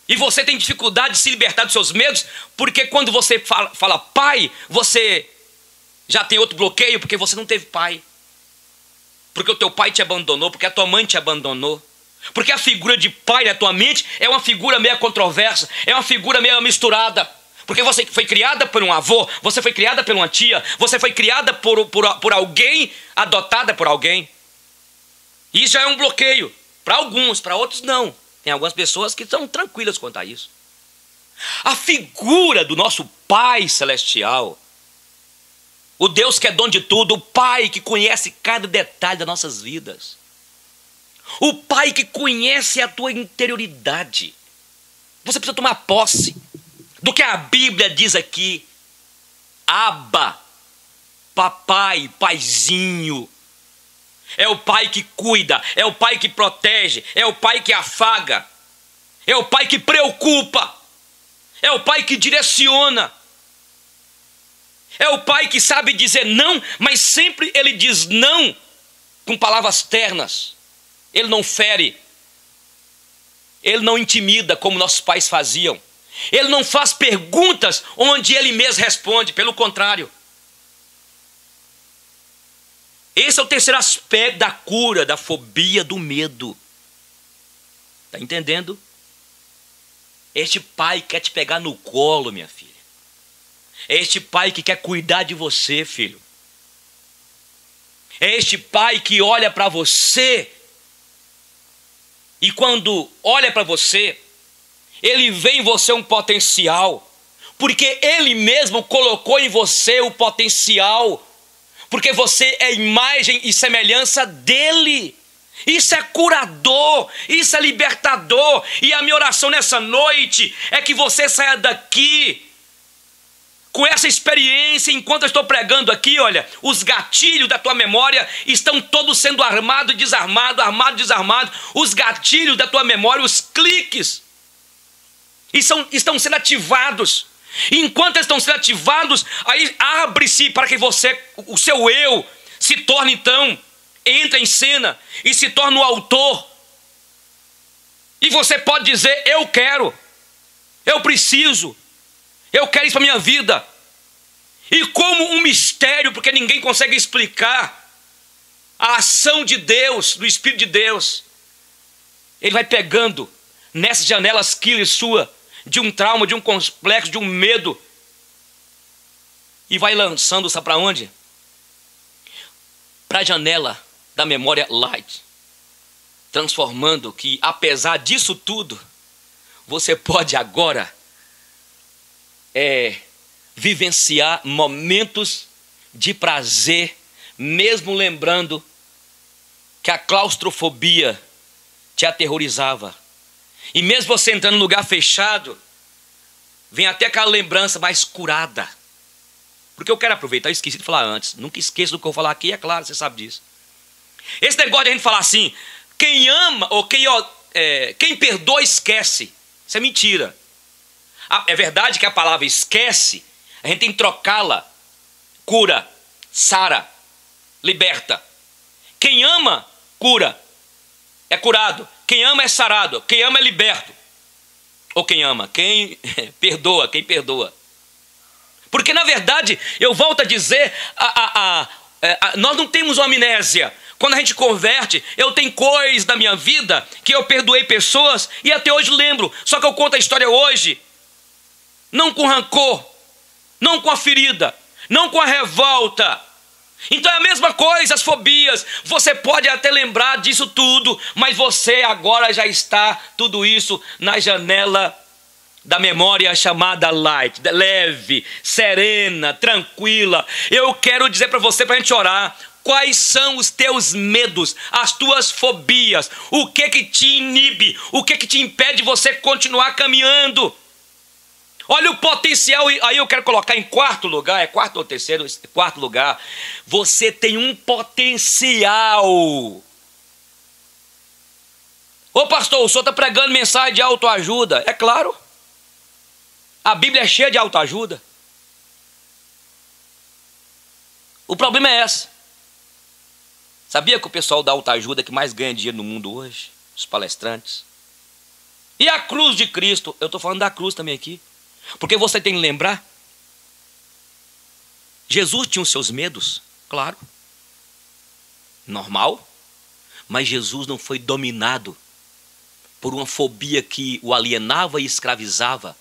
e você tem dificuldade de se libertar dos seus medos, porque quando você fala pai, você já tem outro bloqueio, porque você não teve pai. Porque o teu pai te abandonou, porque a tua mãe te abandonou. Porque a figura de pai na tua mente é uma figura meio controversa, é uma figura meio misturada. Porque você foi criada por um avô, você foi criada por uma tia, você foi criada por alguém, adotada por alguém. Isso já é um bloqueio. Para alguns, para outros não. Tem algumas pessoas que estão tranquilas quanto a isso. A figura do nosso Pai Celestial, o Deus que é dono de tudo, o Pai que conhece cada detalhe das nossas vidas, o Pai que conhece a tua interioridade. Você precisa tomar posse do que a Bíblia diz aqui. Abba, papai, paizinho. É o pai que cuida, é o pai que protege, é o pai que afaga, é o pai que preocupa, é o pai que direciona, é o pai que sabe dizer não, mas sempre ele diz não com palavras ternas. Ele não fere, ele não intimida como nossos pais faziam, ele não faz perguntas onde ele mesmo responde, pelo contrário. Esse é o terceiro aspecto da cura, da fobia, do medo. Está entendendo? Este pai quer te pegar no colo, minha filha. É este pai que quer cuidar de você, filho. É este pai que olha para você. E quando olha para você, ele vê em você um potencial. Porque ele mesmo colocou em você o potencial. Porque você é imagem e semelhança dele. Isso é curador, isso é libertador. E a minha oração nessa noite é que você saia daqui com essa experiência. Enquanto eu estou pregando aqui, olha, os gatilhos da tua memória estão todos sendo armado e desarmado, armado e desarmado. Os gatilhos da tua memória, os cliques, estão sendo ativados. E enquanto eles estão sendo ativados, aí abre-se para que você, o seu eu, se torne então, entra em cena e se torna o autor. E você pode dizer, eu quero, eu preciso, eu quero isso para a minha vida. E como um mistério, porque ninguém consegue explicar a ação de Deus, do Espírito de Deus, ele vai pegando nessas janelas killer sua, de um trauma, de um complexo, de um medo, e vai lançando, sabe para onde? Para a janela da memória light. transformando que, apesar disso tudo, você pode agora vivenciar momentos de prazer, mesmo lembrando que a claustrofobia te aterrorizava. E mesmo você entrando num lugar fechado, vem até aquela lembrança mais curada. Porque eu quero aproveitar, eu esqueci de falar antes. Nunca esqueça do que eu vou falar aqui, é claro, você sabe disso. Esse negócio de a gente falar assim, quem ama ou quem perdoa esquece. Isso é mentira. É verdade que a palavra esquece, a gente tem que trocá-la. Cura, sara, liberta. Quem ama, cura, é curado. Quem ama é sarado. Quem ama é liberto. Ou quem ama, quem perdoa, quem perdoa. Porque na verdade, eu volto a dizer, nós não temos uma amnésia. Quando a gente converte, eu tenho coisas da minha vida que eu perdoei pessoas e até hoje lembro. Só que eu conto a história hoje, não com rancor, não com a ferida, não com a revolta. Então é a mesma coisa, as fobias. Você pode até lembrar disso tudo, mas você agora já está tudo isso na janela da memória chamada light, leve, serena, tranquila. Eu quero dizer para você, para a gente orar, quais são os teus medos, as tuas fobias, o que te inibe, o que te impede de você continuar caminhando. Olha o potencial, aí eu quero colocar em quarto lugar, é quarto ou terceiro, quarto lugar. Você tem um potencial. Ô pastor, o senhor está pregando mensagem de autoajuda. É claro. A Bíblia é cheia de autoajuda. O problema é esse. Sabia que o pessoal da autoajuda que mais ganha dinheiro no mundo hoje? Os palestrantes. E a cruz de Cristo? Eu estou falando da cruz também aqui. Porque você tem que lembrar, Jesus tinha os seus medos, claro, normal, mas Jesus não foi dominado por uma fobia que o alienava e escravizava,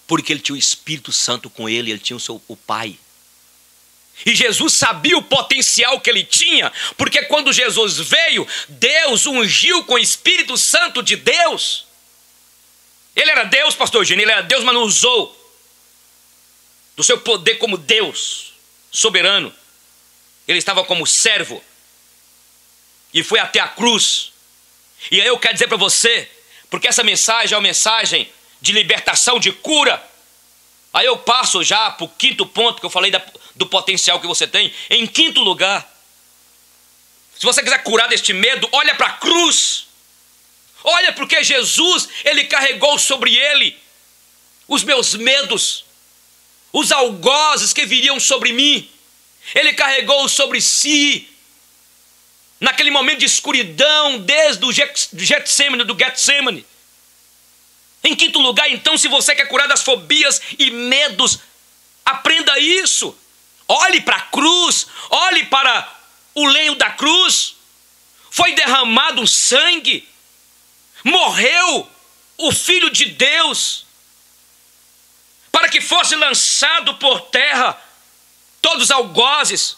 porque ele tinha o Espírito Santo com ele, ele tinha o Pai. E Jesus sabia o potencial que ele tinha, porque quando Jesus veio, Deus ungiu com o Espírito Santo de Deus. Ele era Deus, pastor Eugênio, ele era Deus, mas não usou do seu poder como Deus, soberano. Ele estava como servo e foi até a cruz. E aí eu quero dizer para você, porque essa mensagem é uma mensagem de libertação, de cura. Aí eu passo já para o quinto ponto que eu falei do potencial que você tem. Em quinto lugar, se você quiser curar deste medo, olha para a cruz. Olha, porque Jesus, ele carregou sobre ele os meus medos, os algozes que viriam sobre mim. Ele carregou sobre si, naquele momento de escuridão, desde o Getsemane. Em quinto lugar, então, se você quer curar das fobias e medos, aprenda isso. Olhe para a cruz, olhe para o lenho da cruz. Foi derramado um sangue. Morreu o Filho de Deus para que fosse lançado por terra todos os algozes.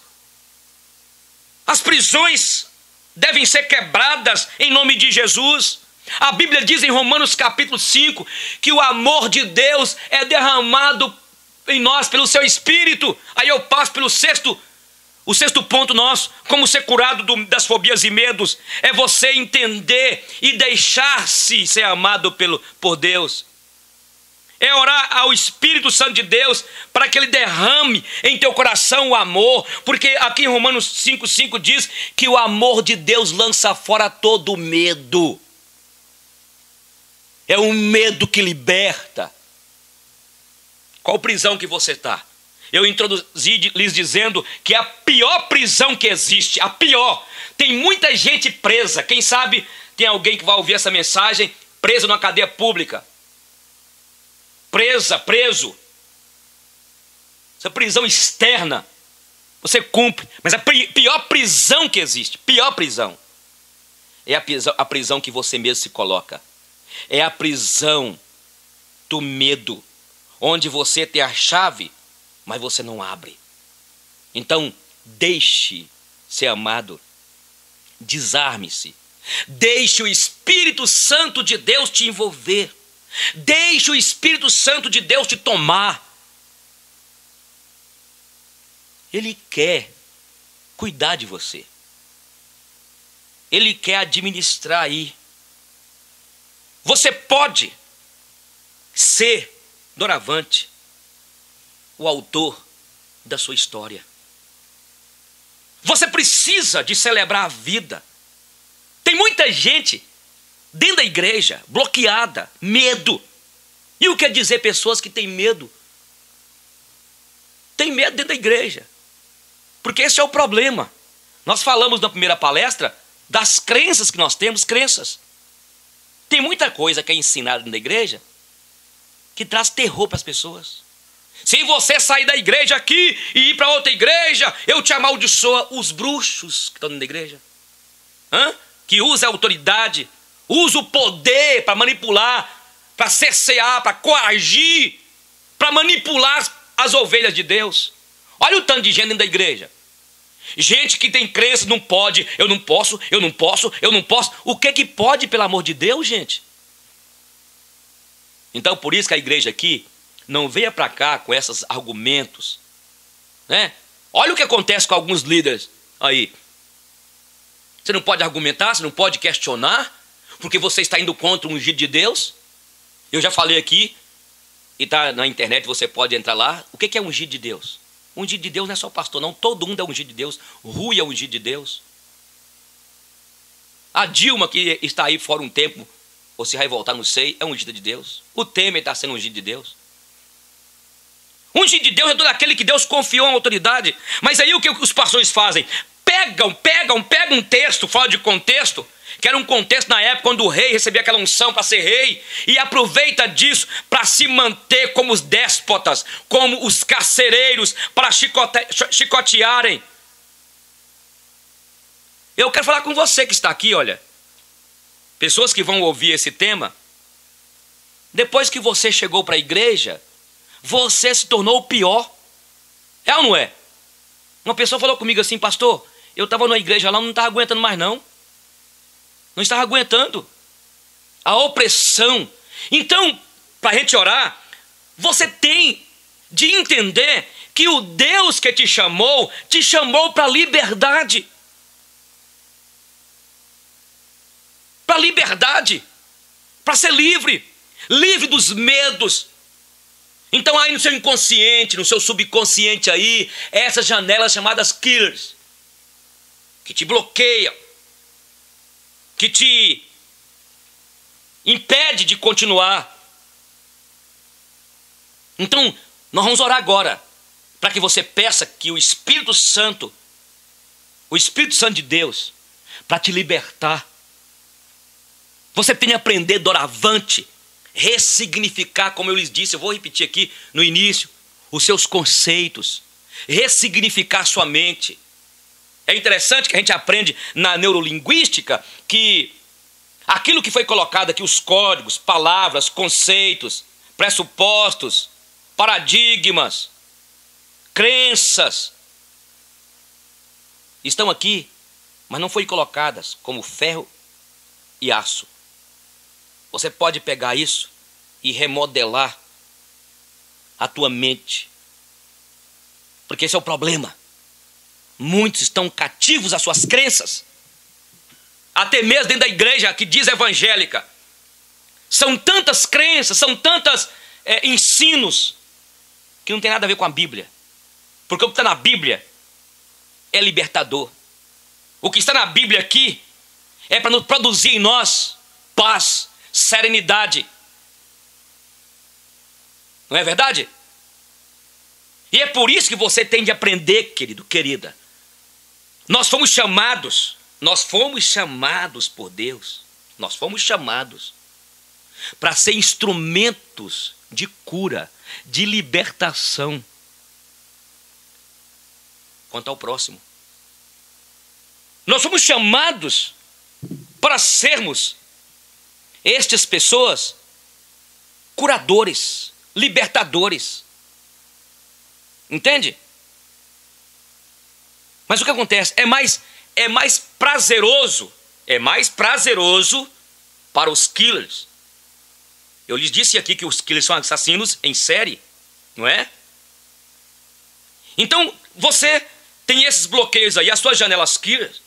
As prisões devem ser quebradas em nome de Jesus. A Bíblia diz em Romanos capítulo 5 que o amor de Deus é derramado em nós pelo seu Espírito. Aí eu passo pelo o sexto ponto nosso, como ser curado das fobias e medos, é você entender e deixar-se ser amado por Deus. É orar ao Espírito Santo de Deus para que ele derrame em teu coração o amor, porque aqui em Romanos 5,5 diz que o amor de Deus lança fora todo medo. É um medo que liberta. Qual prisão que você está? Eu introduzi lhes dizendo que é a pior prisão que existe, a pior. Tem muita gente presa. Quem sabe tem alguém que vai ouvir essa mensagem preso numa cadeia pública. Preso. Essa prisão externa, você cumpre. Mas a pior prisão que existe, pior prisão, é a prisão que você mesmo se coloca. É a prisão do medo, onde você tem a chave, mas você não abre. Então, deixe ser amado. Desarme-se. Deixe o Espírito Santo de Deus te envolver. Deixe o Espírito Santo de Deus te tomar. Ele quer cuidar de você. Ele quer administrar aí. Você pode ser, doravante, o autor da sua história. Você precisa de celebrar a vida. Tem muita gente dentro da igreja bloqueada, medo. E o que quer dizer pessoas que têm medo? Tem medo dentro da igreja. Porque esse é o problema. Nós falamos na primeira palestra das crenças que nós temos, crenças. Tem muita coisa que é ensinada dentro da igreja que traz terror para as pessoas. Se você sair da igreja aqui e ir para outra igreja, eu te amaldiçoo. Os bruxos que estão dentro da igreja, que usa a autoridade, usa o poder para manipular, para cercear, para coagir, para manipular as ovelhas de Deus. Olha o tanto de gente dentro da igreja. Gente que tem crença, não pode, eu não posso, eu não posso, eu não posso. O que pode, pelo amor de Deus, gente? Então, por isso que a igreja aqui não venha para cá com esses argumentos, né? Olha o que acontece com alguns líderes aí. Você não pode argumentar, você não pode questionar, porque você está indo contra o ungido de Deus. Eu já falei aqui, e está na internet, você pode entrar lá. O que é ungido de Deus? Ungido de Deus não é só pastor, não. Todo mundo é ungido de Deus. Rui é ungido de Deus. A Dilma, que está aí fora um tempo, ou se vai voltar, não sei, é ungida de Deus. O Temer está sendo ungido de Deus. Ungido de Deus é todo aquele que Deus confiou a autoridade. Mas aí o que os pastores fazem? Pegam um texto fora de contexto, que era um contexto na época quando o rei recebia aquela unção para ser rei, e aproveita disso para se manter como os déspotas, como os carcereiros, para chicotearem. Eu quero falar com você que está aqui, olha. Pessoas que vão ouvir esse tema. Depois que você chegou para a igreja, você se tornou o pior. É ou não é? Uma pessoa falou comigo assim: pastor, eu estava na igreja lá, não estava aguentando mais não. Não estava aguentando a opressão. Então, para a gente orar, você tem de entender que o Deus que te chamou para liberdade. Para liberdade. Para ser livre. Livre dos medos. Então aí no seu inconsciente, no seu subconsciente aí, essas janelas chamadas killers, que te bloqueiam, que te impede de continuar. Então, nós vamos orar agora, para que você peça que o Espírito Santo de Deus, para te libertar. Você tem que aprender doravante, ressignificar, como eu lhes disse, eu vou repetir aqui no início, os seus conceitos, ressignificar sua mente. É interessante que a gente aprende na neurolinguística que aquilo que foi colocado aqui, os códigos, palavras, conceitos, pressupostos, paradigmas, crenças, estão aqui, mas não foram colocadas como ferro e aço. Você pode pegar isso e remodelar a tua mente. Porque esse é o problema. Muitos estão cativos às suas crenças. Até mesmo dentro da igreja que diz evangélica. São tantas crenças, são tantos ensinos que não tem nada a ver com a Bíblia. Porque o que está na Bíblia é libertador. O que está na Bíblia aqui é para nos produzir em nós paz, serenidade. Não é verdade? E é por isso que você tem de aprender, querido, querida. Nós fomos chamados por Deus. Nós fomos chamados para ser instrumentos de cura, de libertação. Quanto ao próximo, nós fomos chamados para sermos estas pessoas curadores, libertadores. Entende? Mas o que acontece? é mais prazeroso para os killers. Eu lhes disse aqui que os killers são assassinos em série, não é? Então, você tem esses bloqueios aí, as suas janelas killers.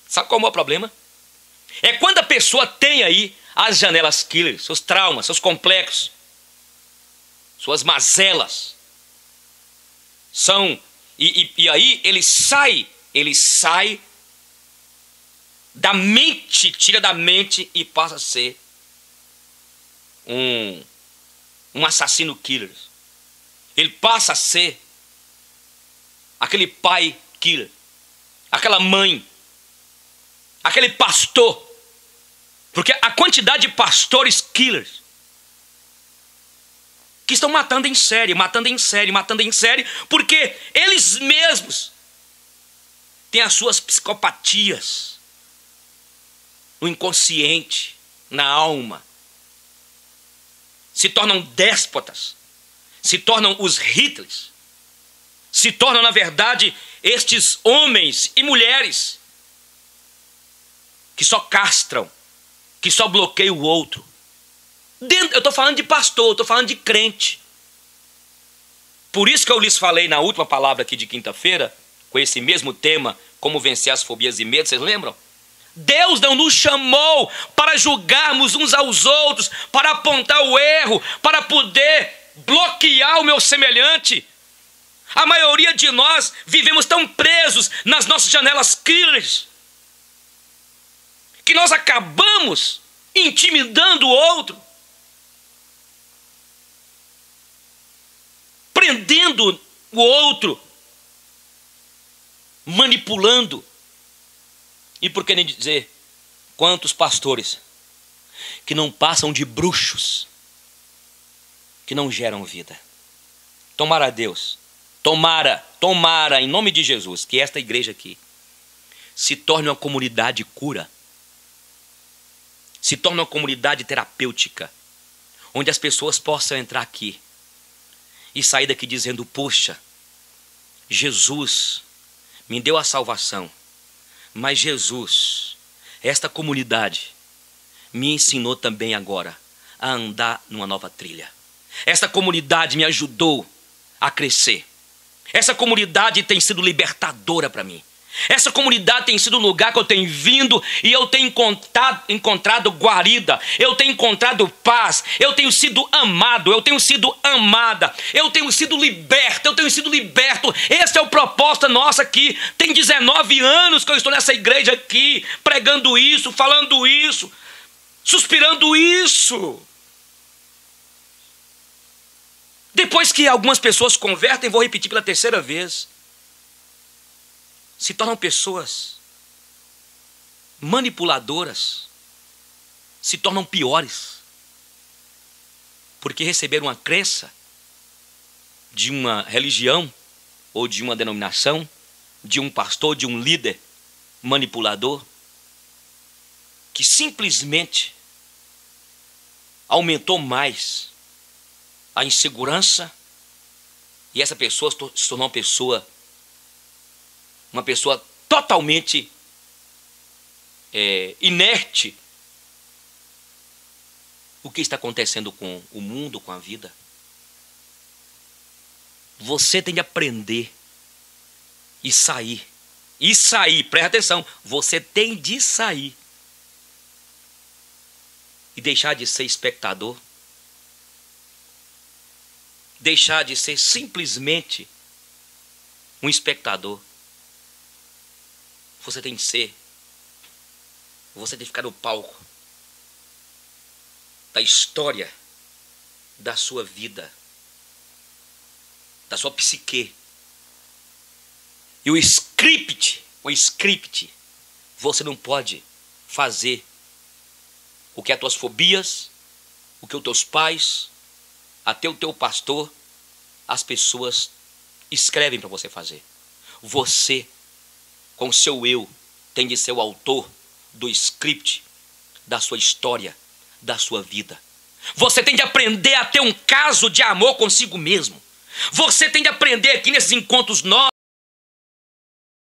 Sabe qual é o maior problema? É quando a pessoa tem aí as janelas killers, seus traumas, seus complexos, suas mazelas. E aí ele sai da mente, tira da mente e passa a ser um assassino killer. Ele passa a ser aquele pai killer, aquela mãe, aquele pastor. Porque a quantidade de pastores killers que estão matando em série, porque eles mesmos têm as suas psicopatias no inconsciente, na alma. Se tornam déspotas, se tornam os Hitlers, se tornam, na verdade, estes homens e mulheres que só castram, que só bloqueiam o outro. Eu estou falando de pastor, estou falando de crente. Por isso que eu lhes falei na última palavra aqui de quinta-feira, com esse mesmo tema, como vencer as fobias e medos, vocês lembram? Deus não nos chamou para julgarmos uns aos outros, para apontar o erro, para poder bloquear o meu semelhante. A maioria de nós vivemos tão presos nas nossas janelas killers, que nós acabamos intimidando o outro, prendendo o outro, manipulando. E por que nem dizer quantos pastores que não passam de bruxos, que não geram vida. Tomara a Deus, tomara em nome de Jesus, que esta igreja aqui se torne uma comunidade cura, se torne uma comunidade terapêutica, onde as pessoas possam entrar aqui e sair daqui dizendo: puxa, Jesus me deu a salvação, mas Jesus, esta comunidade, me ensinou também agora a andar numa nova trilha. Esta comunidade me ajudou a crescer. Essa comunidade tem sido libertadora para mim. Essa comunidade tem sido um lugar que eu tenho vindo e eu tenho encontrado guarida, eu tenho encontrado paz, eu tenho sido amado, eu tenho sido amada, eu tenho sido liberto. Esse é o propósito nosso aqui. Tem 19 anos que eu estou nessa igreja aqui, pregando isso, falando isso, suspirando isso. Depois que algumas pessoas convertem, vou repetir pela terceira vez, se tornam pessoas manipuladoras, se tornam piores, porque receberam uma crença de uma religião, ou de uma denominação, de um pastor, de um líder manipulador, que simplesmente aumentou mais a insegurança, e essa pessoa se tornou uma pessoa totalmente inerte. O que está acontecendo com o mundo, com a vida? Você tem de aprender e sair. Presta atenção, você tem de sair e deixar de ser espectador, deixar de ser simplesmente um espectador. Você tem de ficar no palco da história da sua vida, da sua psique. E o script, você não pode fazer o que as tuas fobias, o que os teus pais, até o teu pastor, as pessoas escrevem para você fazer. Você, com o seu eu, tem de ser o autor do script da sua história, da sua vida. Você tem de aprender a ter um caso de amor consigo mesmo. Você tem de aprender aqui nesses encontros nossos